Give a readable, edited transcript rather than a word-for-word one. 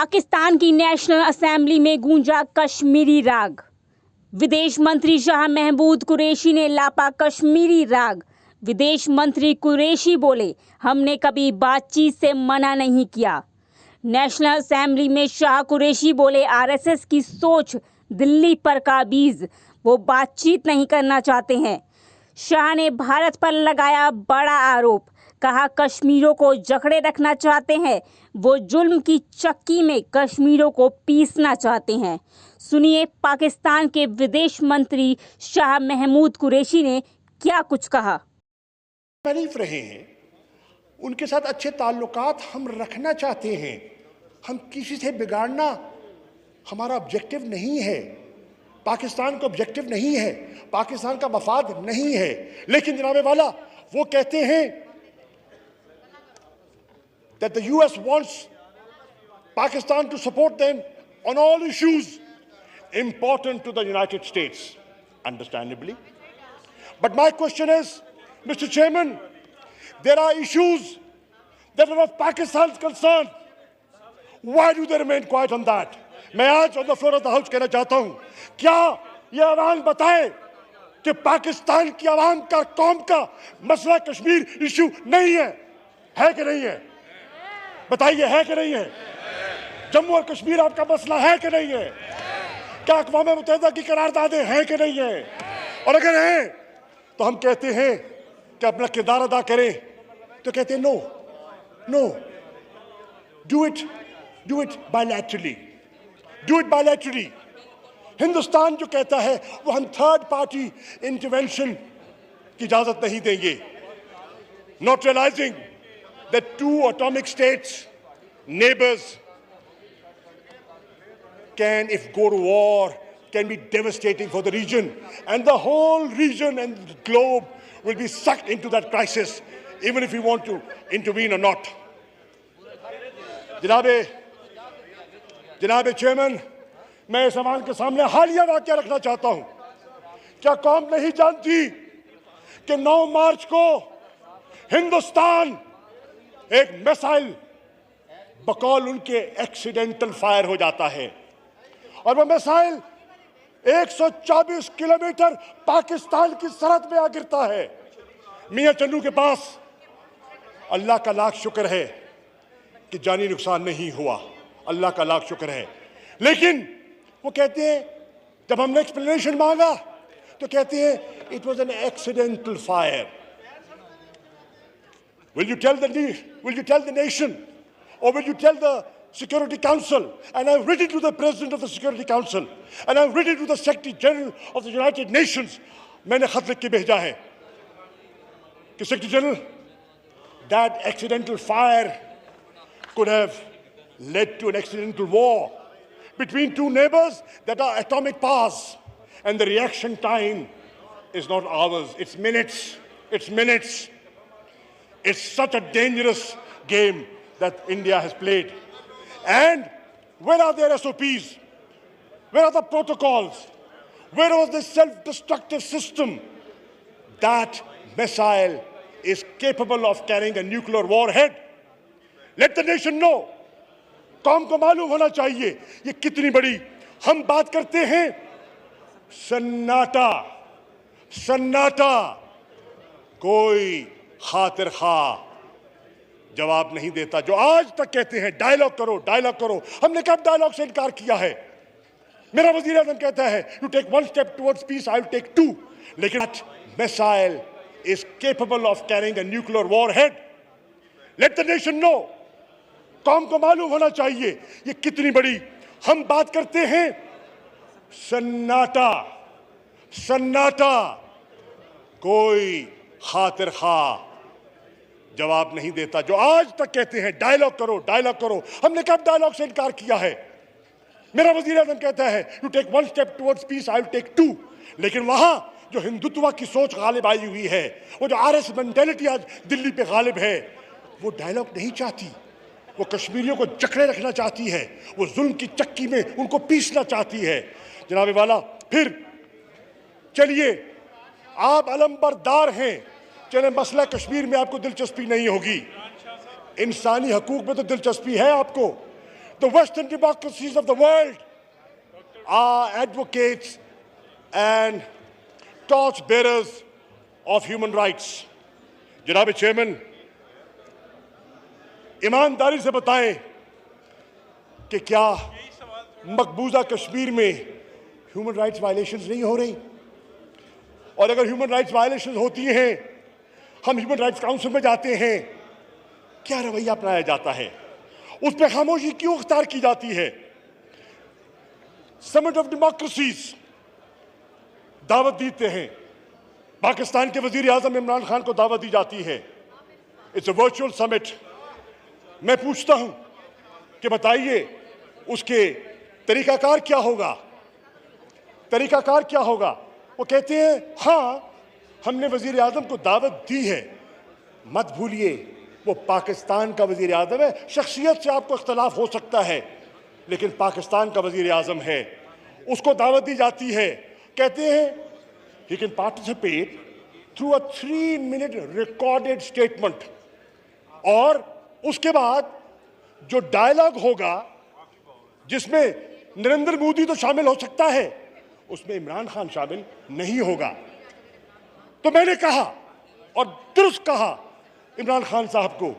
पाकिस्तान की national assembly में गूंजा कश्मीरी राग। विदेश मंत्री शाह महमूद कुरैशी ने लापा कश्मीरी राग। विदेश मंत्री कुरैशी बोले, हमने कभी बातचीत से मना नहीं किया। नेशनल असेंबली में शाह कुरैशी बोले, आरएसएस की सोच दिल्ली पर काबिज, वो बातचीत नहीं करना चाहते हैं। शाह ने भारत पर लगाया बड़ा आरोप, कहा कश्मीरियों को जकड़े रखना चाहते हैं, वो जुल्म की चक्की में कश्मीरियों को पीसना चाहते हैं। सुनिए पाकिस्तान के विदेश मंत्री शाह महमूद कुरैशी ने क्या कुछ कहा। शरीफ रहे हैं, उनके साथ अच्छे ताल्लुकात हम रखना चाहते हैं। हम किसी से बिगाड़ना हमारा ऑब्जेक्टिव नहीं है, पाकिस्तान का ऑब्जेक्टिव नहीं है, पाकिस्तान का मफाद नहीं है। लेकिन जनाबे वाला वो कहते हैं that the US wants Pakistan to support them on all issues important to the United States, understandably. But my question is, Mr. Chairman, there are issues that are of Pakistan's concern. Why do they remain quiet on that? मैं आज on the floor of the House कहना चाहता हूँ, क्या ये आवाम बताए कि पाकिस्तान की आवाम का, कौम का मसला कश्मीर इशू नहीं है कि नहीं है? बताइए, है कि नहीं है? जम्मू और कश्मीर आपका मसला है कि नहीं है? क्या अक़वाम मुत्तहिदा की करारदादें हैं कि नहीं है? और अगर हैं तो हम कहते हैं कि अपना किरदार अदा करें, तो कहते हैं no, do it bilaterally, Hindustan जो कहता है वो हम थर्ड पार्टी इंटरवेंशन की इजाजत नहीं देंगे, not realising that two atomic states, neighbors, can, if go to war, can be devastating for the region, and the whole region and the globe will be sucked into that crisis, even if we want to intervene or not. जनाबे chairman, मैं इस अवाम के सामने हालिया वाक़या रखना चाहता हूं। क्या कौम नहीं जानती कि 9 मार्च को हिंदुस्तान एक मिसाइल बकौल उनके एक्सीडेंटल फायर हो जाता है, और वह मिसाइल 124 किलोमीटर पाकिस्तान की सरहद में आ गिरता है। मियां चन्नू के पास अल्लाह का लाख शुक्र है कि जानी नुकसान नहीं हुआ, अल्लाह का लाख शुक्र है। लेकिन वो कहते हैं, जब हमने एक्सप्लेनेशन मांगा तो कहते हैं it was an accidental fire. Will you tell the nation, or will you tell the Security Council? And I've written to the President of the Security Council, and I've written to the Secretary General of the United Nations. मैंने खत लिख के भेजा है कि Secretary General, that accidental fire could have led to an accidental war between two neighbors that are atomic powers, and the reaction time is not hours, it's minutes. It's such a dangerous game that India has played. And where are their SOPs? Where are the protocols? Where was the self-destructive system? That missile is capable of carrying a nuclear warhead. Let the nation know. कौम को मालूम होना चाहिए ये कितनी बड़ी। हम बात करते हैं सन्नाटा, कोई खातिर खा जवाब नहीं देता। जो आज तक कहते हैं डायलॉग करो, हमने कब डायलॉग से इनकार किया है? मेरा वजीर आज़म कहता है you take 1 step towards peace, I will take 2. लेकिन missile is capable of carrying a nuclear warhead. Let the nation know. कौम को मालूम होना चाहिए ये कितनी बड़ी। हम बात करते हैं सन्नाटा, कोई खातिर खा जवाब नहीं देता। जो आज तक कहते हैं डायलॉग करो, हमने कब डायलॉग से इनकार किया है? मेरा वजीर आज़म कहता है you take 1 step towards peace, I will take 2. लेकिन वहां जो हिंदुत्व की सोच गालिब आई हुई है, वो जो आरएस मेंटेलिटी आज दिल्ली पे गालिब है, वो डायलॉग नहीं चाहती। वो कश्मीरियों को जकड़े रखना चाहती है, वो जुल्म की चक्की में उनको पीसना चाहती है। जनाबे वाला, फिर चलिए आप अलंबरदार हैं, चले मसला कश्मीर में आपको दिलचस्पी नहीं होगी, इंसानी हकूक में तो दिलचस्पी है आपको। the Western democracies of the world are advocates and torch bearers of human rights. जनाब चेयरमैन, ईमानदारी से बताएं कि क्या मकबूजा कश्मीर में ह्यूमन राइट्स वायलेशंस नहीं हो रही? और अगर ह्यूमन राइट्स वायलेशंस होती हैं, हम ह्यूमन राइट्स काउंसिल में जाते हैं, क्या रवैया अपनाया जाता है? उस पर खामोशी क्यों अख्तियार की जाती है? समिट ऑफ डेमोक्रेसीज दावत देते हैं, पाकिस्तान के वजीर आजम इमरान खान को दावत दी जाती है। It's a virtual summit. मैं पूछता हूं कि बताइए उसके तरीकाकार क्या होगा? तरीकाकार क्या होगा? वो कहते हैं हाँ, हमने वजीर आजम को दावत दी है। मत भूलिए वो पाकिस्तान का वजीर आजम है। शख्सियत से आपको इख्तलाफ हो सकता है, लेकिन पाकिस्तान का वजीर आजम है, उसको दावत दी जाती है। कहते हैं he can participate through a 3-minute recorded statement, और उसके बाद जो डायलॉग होगा जिसमें नरेंद्र मोदी तो शामिल हो सकता है, उसमें इमरान खान शामिल नहीं होगा। तो मैंने कहा और दुरुस्त कहा इमरान खान साहब को